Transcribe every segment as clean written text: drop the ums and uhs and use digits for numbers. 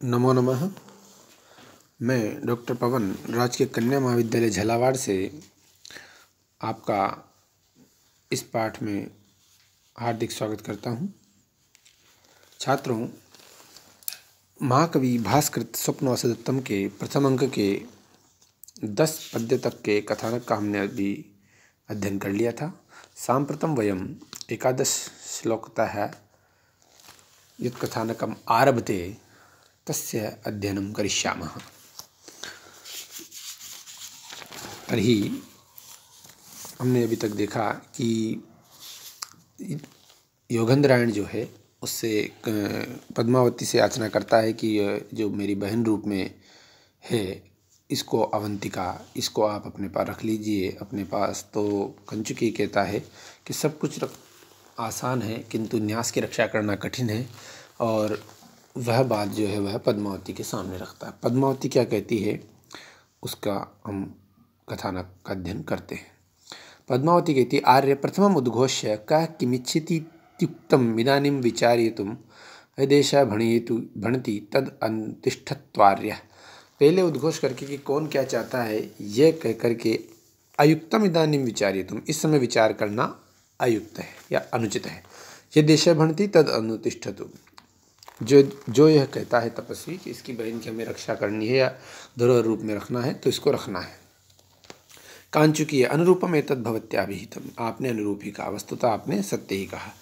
नमो नमः। मैं डॉक्टर पवन राजकीय कन्या महाविद्यालय झालावाड़ से आपका इस पाठ में हार्दिक स्वागत करता हूँ। छात्रों, महाकवि भास्कृत स्वप्नवासदत्तम के प्रथम अंक के 10 पद्य तक के कथानक का हमने अभी अध्ययन कर लिया था। साम्प्रतं वयम् एकादश श्लोकतः यत् कथानकम् आरभते तस्य अध्ययनं करिष्यामः। तर्हि हमने अभी तक देखा कि योगेंद्रायण जो है उससे पद्मावती से याचना करता है कि जो मेरी बहन रूप में है इसको अवंतिका, इसको आप अपने पास रख लीजिए अपने पास। तो कंचुकी कहता है कि सब कुछ आसान है किंतु न्यास की रक्षा करना कठिन है, और वह बात जो है वह पद्मावती के सामने रखता है। पद्मावती क्या कहती है उसका हम कथानक का अध्ययन करते हैं। पद्मावती कहती, आर्य प्रथमम् उद्घोष्य कः किमिच्छतीत्युक्तम् इदानीं विचारयितुं यदेषः भणति तद् अनुतिष्ठत्वार्यः। पहले उद्घोष करके कि कौन क्या चाहता है यह कह करके अयुक्तम इदानीं विचारयितुं, इस समय विचार करना अयुक्त है या अनुचित है। यदेषः भणति तद् अनुतिष्ठतु, जो यह कहता है तपस्वी कि इसकी बहन की हमें रक्षा करनी है या धरोहर रूप में रखना है तो इसको रखना है। कांचुकी अनुरूपम एतद् भवत्याभिहितम, आपने अनुरूप ही कहा, वस्तुतः आपने सत्य ही कहा।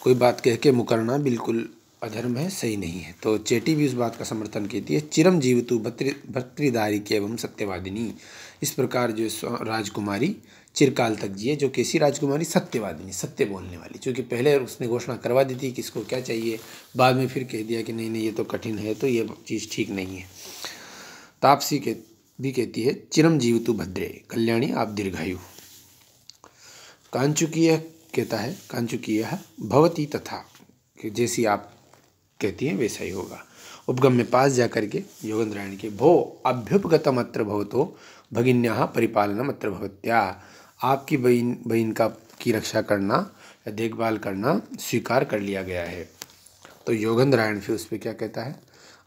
कोई बात कह के मुकरना बिल्कुल अधर्म है, सही नहीं है। तो चेटी भी उस बात का समर्थन कहती है, चिरम जीवतु भर्तृदारिकी एवं सत्यवादिनी। इस प्रकार जो राजकुमारी चिरकाल तक जिए, जो कैसी राजकुमारी, सत्यवादिनी, सत्य बोलने वाली। क्योंकि पहले उसने घोषणा करवा दी थी कि इसको क्या चाहिए, बाद में फिर कह दिया कि नहीं नहीं ये तो कठिन है, तो ये चीज़ ठीक नहीं है। तापसी के भी कहती है, चिरम जीवतु भद्रे, कल्याणी आप दीर्घायु। कांचुकीय कहता है, कांचुकीय भवती तथा, कि जैसी आप कहती हैं वैसा ही होगा। उपगम में पास जा करके योगेंद्रायण के, भो अभ्युपगतम अत्र भवतो भगिन्याः परिपालनम अत्र भवत्या, आपकी बहन की रक्षा करना या देखभाल करना स्वीकार कर लिया गया है। तो योगेंद्रायण फिर उस पर क्या कहता है,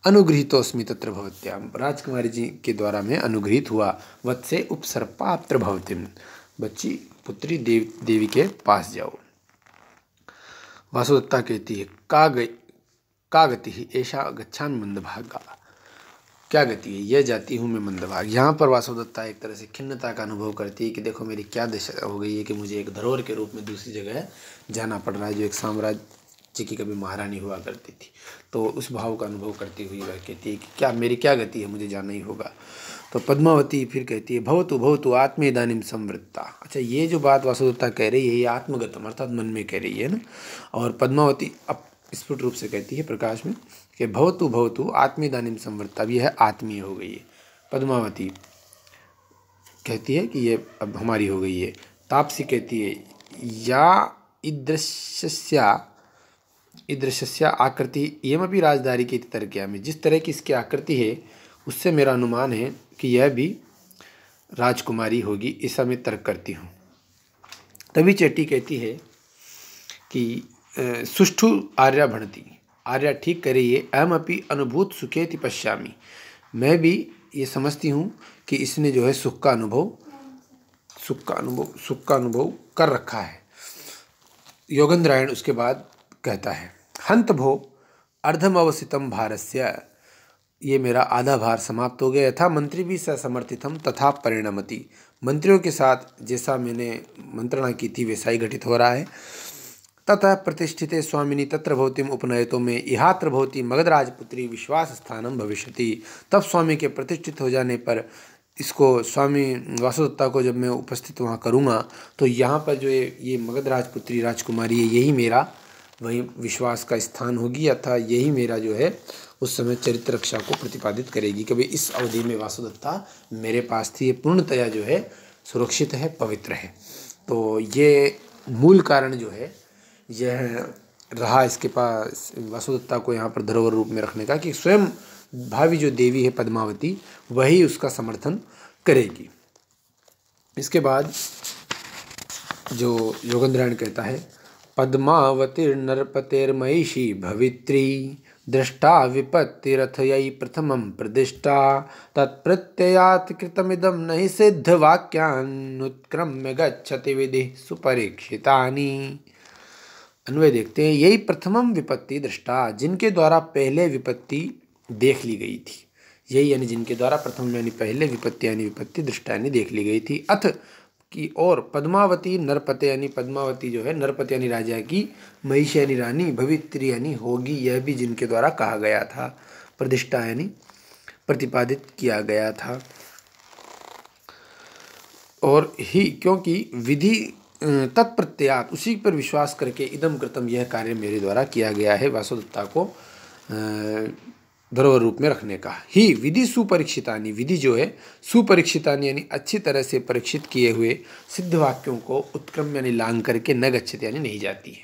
अनुगृहीतोस्मि तत्र भवत्याम, राजकुमारी जी के द्वारा मैं अनुगृहीत हुआ। वत्से उपसर्पात्र भवतिम, बच्ची पुत्री देवी के पास जाओ। वासुदत्ता कहती है, का गति ही ऐसा गच्छामि मंदभागा, क्या गति है, यह जाती हूँ मैं मंदभाग। यहाँ पर वासुदत्ता एक तरह से खिन्नता का अनुभव करती है कि देखो मेरी क्या दशा हो गई है कि मुझे एक धरोहर के रूप में दूसरी जगह जाना पड़ रहा है, जो एक साम्राज्य की कभी महारानी हुआ करती थी। तो उस भाव का अनुभव करती हुई वह कहती है कि क्या मेरी क्या गति है, मुझे जाना ही होगा। तो पद्मावती फिर कहती है, भवतु भवतु आत्मे इदानीं संवृत्ता। अच्छा, ये जो बात वासुदत्ता कह रही है ये आत्मगतम अर्थात मन में कह रही है ना। और पद्मावती अब स्फुट रूप से कहती है प्रकाश में कि भवतु भवतु आत्मे इदानीं संवृत्ता, अब यह आत्मीय हो गई है। पद्मावती कहती है कि ये अब हमारी हो गई है। तापसी कहती है, या ईदृशस्या आकृति इयमपि राजदारी की तर्कया में, जिस तरह की इसकी आकृति है उससे मेरा अनुमान है कि यह भी राजकुमारी होगी, ऐसा मैं तर्क करती हूँ। तभी चेटी कहती है कि सुष्ठु आर्या भणति, आर्या ठीक कर रही है, अहम अपि अनुभूत सुखेति पश्यामि, मैं भी ये समझती हूँ कि इसने जो है सुख का अनुभव कर रखा है। योगेंद्रायण उसके बाद कहता है, हंत भो अर्धम अवसितम भारस्य, ये मेरा आधा भार समाप्त हो गया था। मंत्री भी समर्थितम तथा परिणमति, मंत्रियों के साथ जैसा मैंने मंत्रणा की थी वैसा ही घटित हो रहा है। ततः प्रतिष्ठिते स्वामिनी तत्र भवतीम उपनयतो में इहात्र भवती मगध राजपुत्री विश्वास स्थानम भविष्यति। तब स्वामी के प्रतिष्ठित हो जाने पर इसको स्वामी वासुदत्ता को जब मैं उपस्थित वहाँ करूँगा तो यहाँ पर जो ये मगध राजपुत्री राजकुमारी है, यही मेरा वही विश्वास का स्थान होगी, अतः यही मेरा जो है उस समय चरित्र रक्षा को प्रतिपादित करेगी। कभी इस अवधि में वासुदत्ता मेरे पास थी, ये पूर्णतया जो है सुरक्षित है, पवित्र है। तो ये मूल कारण जो है यह रहा इसके पास वासुदत्ता को यहाँ पर धरोहर रूप में रखने का, कि स्वयं भावी जो देवी है पद्मावती वही उसका समर्थन करेगी। इसके बाद जो योगेंद्रायण कहता है, पद्मावतीर्नरपतेर्महिषी भवित्री दृष्टा विपत्तिरथयै प्रथमं प्रदिष्टा तत्प्रत्ययात् कृतमिदं नहि सिद्धवाक्यानुत्क्रम्य गच्छति विधि सुपरीक्षितानि। अन्वय देखते हैं। यही प्रथमम विपत्ति दृष्टा, जिनके द्वारा पहले विपत्ति देख ली गई थी। यही यानी जिनके द्वारा प्रथम यानी पहले विपत्ति यानी विपत्ति दृष्टा यानी देख ली गई थी। अथ की और पद्मावती नरपते यानी पद्मावती जो है नरपते यानी राजा की, महिषी यानी रानी, भवित्री यानी होगी, यह भी जिनके द्वारा कहा गया था। प्रतिष्ठा यानी प्रतिपादित किया गया था। और ही क्योंकि विधि तत्प्रत्ययात उसी पर विश्वास करके इदम कृतम यह कार्य मेरे द्वारा किया गया है, वासुदेवता को धरोहर रूप में रखने का। ही विधि सुपरीक्षितानी, विधि जो है सुपरीक्षितानी यानी अच्छी तरह से परीक्षित किए हुए सिद्ध वाक्यों को उत्क्रम यानी लांग करके न गच्छति यानी नहीं जाती है।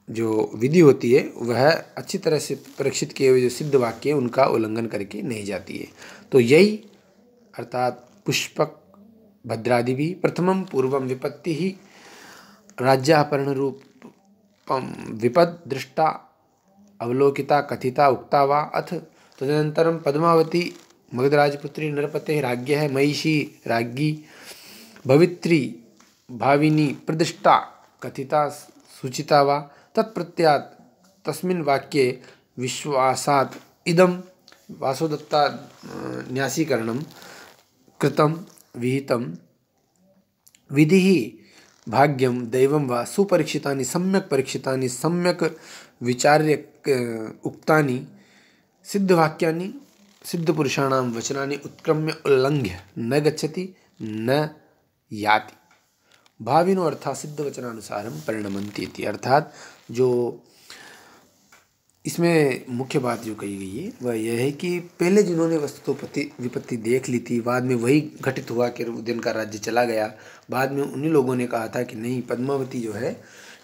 जो विधि होती है वह अच्छी तरह से परीक्षित किए हुए जो सिद्ध वाक्य हैं उनका उल्लंघन करके नहीं जाती है। तो यही अर्थात पुष्पक भद्रादि भी प्रथमम पूर्वम विपत्ति ही राज्यापहरण रूपम विपद दृष्टा अवलोकिता कथिता उक्ता वा। अथ तदनंतरम पद्मावती मगधराजपुत्री नरपते राज्ञ महिषी राज्ञी भवित्री भाविनी प्रदिष्टा कथिता सूचिता वा। तत्प्रत्यात् तस्मिन् वाक्ये विश्वासात् इदं वासुदत्ता न्यासीकरणं कृतं विहितं विधिः भाग्यम दैवं वा सुपरीक्षितानि सम्यक् परीक्षितानि सम्यक् विचार्य उक्तानि सिद्धवाक्यानि सिद्धपुरुषाणां वचनानि उत्क्रम्य उल्लंघ्य न गच्छति न याति। भाविनो अर्थात सिद्ध वचनानुसारम परिणमन्ति इति। अर्थात जो इसमें मुख्य बात जो कही गई है वह यह है कि पहले जिन्होंने वस्तुपति विपत्ति देख ली थी, बाद में वही घटित हुआ कि उदयन का राज्य चला गया। बाद में उन्हीं लोगों ने कहा था कि नहीं, पद्मावती जो है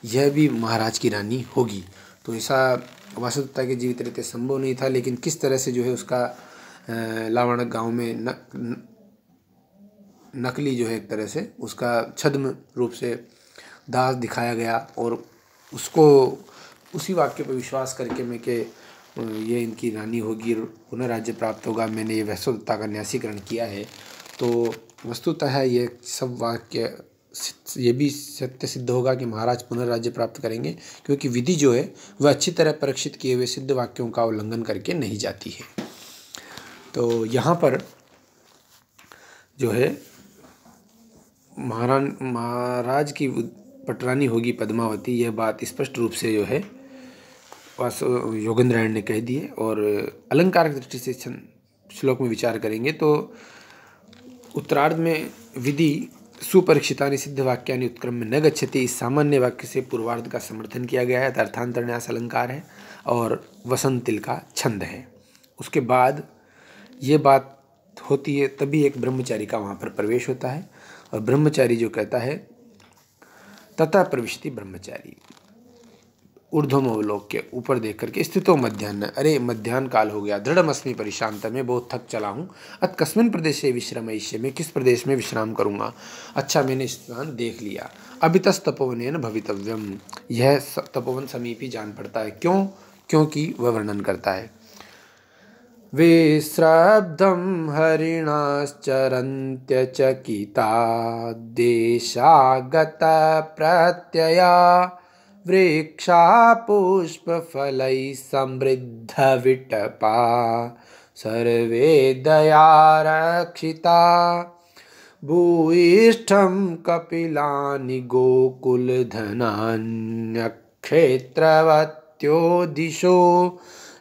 यह भी महाराज की रानी होगी। तो ऐसा वासुदेवता के जीवित रहते संभव नहीं था, लेकिन किस तरह से जो है उसका लावणक गांव में नकली जो है एक तरह से उसका छद्म रूप से दास दिखाया गया और उसको उसी वाक्य पर विश्वास करके मैं कि ये इनकी रानी होगी, पुनः राज्य प्राप्त होगा, मैंने ये वासुदेवता का न्यासीकरण किया है। तो वस्तुतः ये सब वाक्य ये भी सत्य सिद्ध होगा कि महाराज पुनः राज्य प्राप्त करेंगे, क्योंकि विधि जो है वह अच्छी तरह परीक्षित किए हुए सिद्ध वाक्यों का उल्लंघन करके नहीं जाती है। तो यहाँ पर जो है महाराज की पटरानी होगी पद्मावती, यह बात स्पष्ट रूप से जो है योगेंद्रायण ने कह दी है। और अलंकार की दृष्टि से श्लोक में विचार करेंगे तो उत्तरार्ध में विधि सुपरीक्षितानि सिद्ध वाक्यानि उत्क्रम में न गच्छति इस सामान्य वाक्य से पूर्वार्ध का समर्थन किया गया है। अर्थांतरन्यास अलंकार है और वसंत तिल का छंद है। उसके बाद ये बात होती है तभी एक ब्रह्मचारी का वहाँ पर प्रवेश होता है और ब्रह्मचारी जो कहता है तथा प्रविशति ब्रह्मचारी ऊर्ध्वम अवलोक के ऊपर देख करके स्थितो मध्याह्न, अरे मध्याह्न काल हो गया, दृढ़मस्मि परिशांत, मैं बहुत थक चला हूँ। अत कस्मिन् प्रदेशे विश्रमयिष्ये, मैं किस प्रदेश में विश्राम करूँगा। अच्छा मैंने स्थान देख लिया। अभितस् तपोवनेन भवितव्यम, यह तपोवन समीप ही जान पड़ता है। क्यों? क्योंकि वह वर्णन करता है विश्रब्धं हरिणाश्चरन्त्यचकिता देशागता प्रत्यया वृक्षा पुष्पफलैः समृद्धविटपा सर्वे दयारक्षिता भूयिष्ठं कपिलानि गोकुलधनान्यक्षेत्रवत्यो दिशो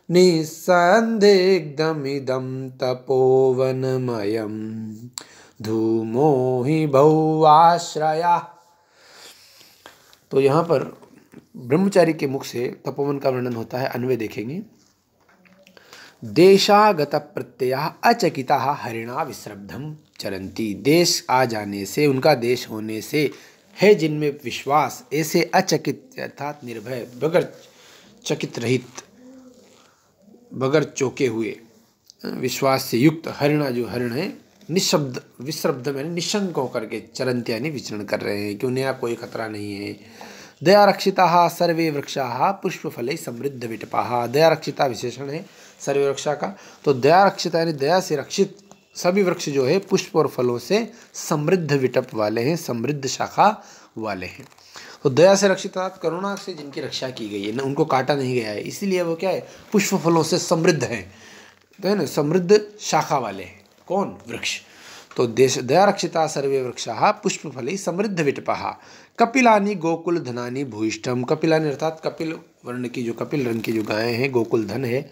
निस्सन्दिग्धमिदं तपोवनमयं धूमो हि बहुआश्रया। तो यहाँ पर ब्रह्मचारी के मुख से तपोवन का वर्णन होता है। अन्वय देखेंगे। देशागत प्रत्यया अचकिता हरिणा विश्रब्धम चरंती, देश आ जाने से, उनका देश होने से है जिनमें विश्वास, ऐसे अचकित अर्थात निर्भय, बगैर चकित रहित, बगैर चौके हुए, विश्वास से युक्त हरिणा जो हरिण है निशब्द विश्रब्ध में निशंक होकर के चरंत यानी विचरण कर रहे हैं कि उन्हें कोई खतरा नहीं है, दयारक्षिताः सर्वे वृक्षाः पुष्पफलैः समृद्धविटपाः। दयारक्षिता विशेषण है सर्वे वृक्षा का। तो दयारक्षिता यानी दया से रक्षित सभी वृक्ष जो है पुष्प और फलों से समृद्ध विटप वाले हैं, समृद्ध शाखा वाले हैं। तो दया से रक्षित अर्थात करुणा से जिनकी रक्षा की गई है ना, उनको काटा नहीं गया है, इसीलिए वो क्या है, पुष्प फलों से समृद्ध हैं, तो है ना, समृद्ध शाखा वाले हैं। कौन? वृक्ष। तो देश दया रक्षिता सर्वे वृक्षाः पुष्पफलैः समृद्ध विटपाः। कपिलानि गोकुल धनानि भूयिष्ठम। कपिलानि अर्थात कपिल वर्ण की, जो कपिल रंग की जो गायें हैं, गोकुल धन है,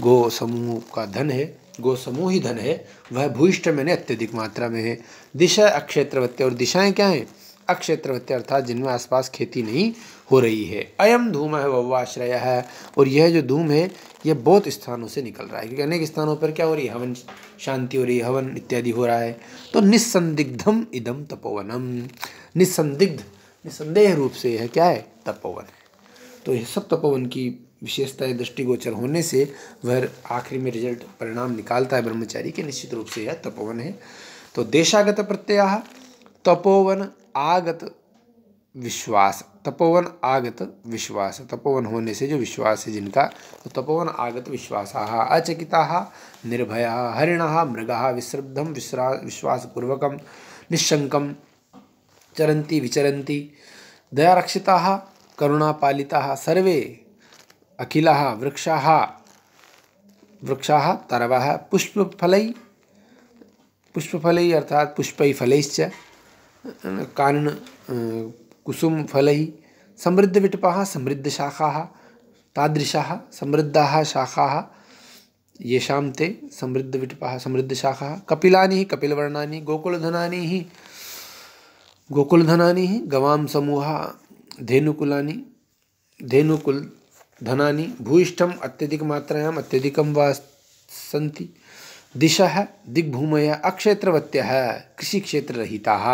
गो समूह का धन है, गो समूह ही धन है, वह भूयिष्ठ मैंने अत्यधिक मात्रा में है। दिशा अक्षेत्रवत्य, और दिशाएं क्या हैं? अक्षेत्रवत्य अर्थात जिनमें आसपास खेती नहीं हो रही है। अयम धूम है वव्वाश्रय है, और यह जो धूम है यह बहुत स्थानों से निकल रहा है, क्योंकि अनेक स्थानों पर क्या हो रही है, हवन शांति हो रही है, हवन इत्यादि हो रहा है। तो निस्संदिग्धम इदम तपोवनम, निस्संदिग्ध निसंदेह रूप से यह क्या है, तपोवन है। तो यह सब तपोवन की विशेषताएं दृष्टिगोचर होने से वह आखिरी में रिजल्ट परिणाम निकालता है ब्रह्मचारी के, निश्चित रूप से यह तपोवन है। तो देशागत प्रत्यय, तपोवन आगत विश्वास, तपोवन आगत विश्वास, तपोवन होने से जो विश्वास है जिनका, तो तपोवन आगत विश्वासाः अचकिताः निर्भयाः हरिणः मृगाः विश्रब्धं विश्वासपूर्वकं निश्शंकं चरन्ति विचरन्ति। दयारक्षिताः करुणापालिताः सर्वे अखिलाः वृक्षाः तरवः पुष्पफलैः अर्थात पुष्पैः फलैश्च कानन कुसुम फलैः समृद्धविटपाः समृद्धशाखाः तादृशाः समृद्धाः शाखाः येषां ते समृद्धविटपाः समृद्धशाखाः। कपिलानि हि कपिलवर्णानि गोकुलधनानि हि गवां समूहा धेनुकुलानि धेनुकुलधनानि भूयिष्ठम अत्यधिक मात्रायाम् अत्यधिकं वा सन्ति। दिशः दिग्भूमयः अक्षेत्रवत्यः कृषिक्षेत्ररहिताः।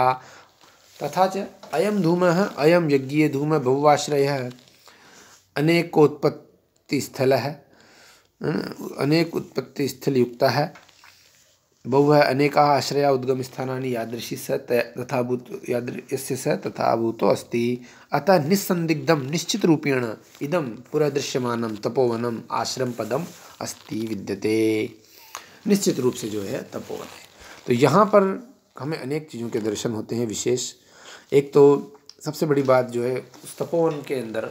तथा च अयं धूमः अयं यज्ञीय धूमः बहुवाश्रयः अनेकोत्पत्तिस्थलः अनेक उत्पत्तिस्थलयुक्तः बहुवः अनेकाः आश्रया उद्गमस्थानानि यादृशी स यस्य स तथा भूतो अस्ति। अतः निस्संदिग्धं निश्चित रूपेण इदं पुरदृश्यमानं तपोवनम आश्रम पदम अस्ति विद्यते। निश्चित रूप से जो है तपोवन है। तो यहाँ पर हमें अनेक चीज़ों के दर्शन होते हैं विशेष। एक तो सबसे बड़ी बात जो है, उस तपोवन के अंदर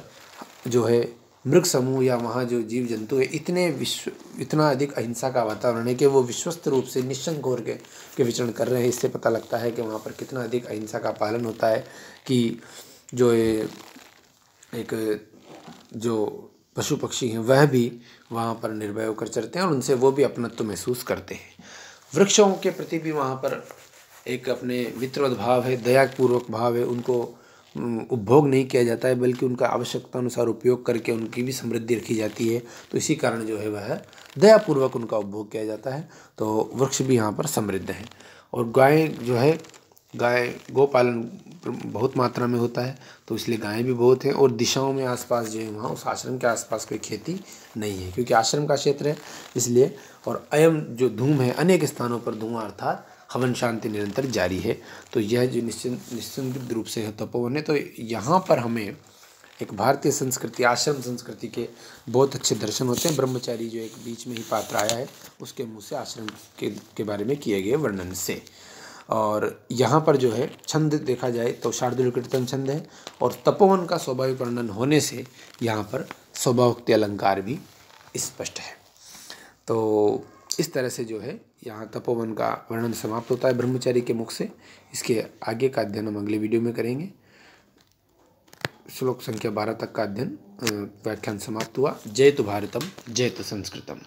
जो है मृग समूह या वहाँ जो जीव जंतु है, इतना अधिक अहिंसा का वातावरण है कि वो विश्वस्त रूप से निशंक होकर के विचरण कर रहे हैं। इससे पता लगता है कि वहाँ पर कितना अधिक अहिंसा का पालन होता है, कि जो एक जो पशु पक्षी हैं वह भी वहाँ पर निर्भय होकर चरते हैं और उनसे वो भी अपनत्व महसूस करते हैं। वृक्षों के प्रति भी वहाँ पर एक अपने मित्रवत भाव है, दयापूर्वक भाव है, उनको उपभोग नहीं किया जाता है, बल्कि उनका आवश्यकता अनुसार उपयोग करके उनकी भी समृद्धि रखी जाती है। तो इसी कारण जो है वह दयापूर्वक उनका उपभोग किया जाता है। तो वृक्ष भी यहाँ पर समृद्ध हैं। और गाय जो है, गाय गोपालन बहुत मात्रा में होता है, तो इसलिए गायें भी बहुत हैं। और दिशाओं में आसपास जो है, वहाँ उस आश्रम के आसपास कोई खेती नहीं है, क्योंकि आश्रम का क्षेत्र है इसलिए। और अयम जो धूम है, अनेक स्थानों पर धुआं अर्थात हवन शांति निरंतर जारी है। तो यह जो निश्चित रूप से है तपोवन है। तो यहाँ पर हमें एक भारतीय संस्कृति, आश्रम संस्कृति के बहुत अच्छे दर्शन होते हैं। ब्रह्मचारी जो एक बीच में ही पात्र आया है, उसके मुँह से आश्रम के बारे में किए गए वर्णन से। और यहाँ पर जो है छंद देखा जाए तो शार्दूल कीर्तन छंद है, और तपोवन का स्वाभाविक वर्णन होने से यहाँ पर स्वभावोक्ति अलंकार भी स्पष्ट है। तो इस तरह से जो है यहाँ तपोवन का वर्णन समाप्त होता है ब्रह्मचारी के मुख से। इसके आगे का अध्ययन हम अगले वीडियो में करेंगे। श्लोक संख्या 12 तक का अध्ययन व्याख्यान समाप्त हुआ। जयतु भारतम जयतु संस्कृतम।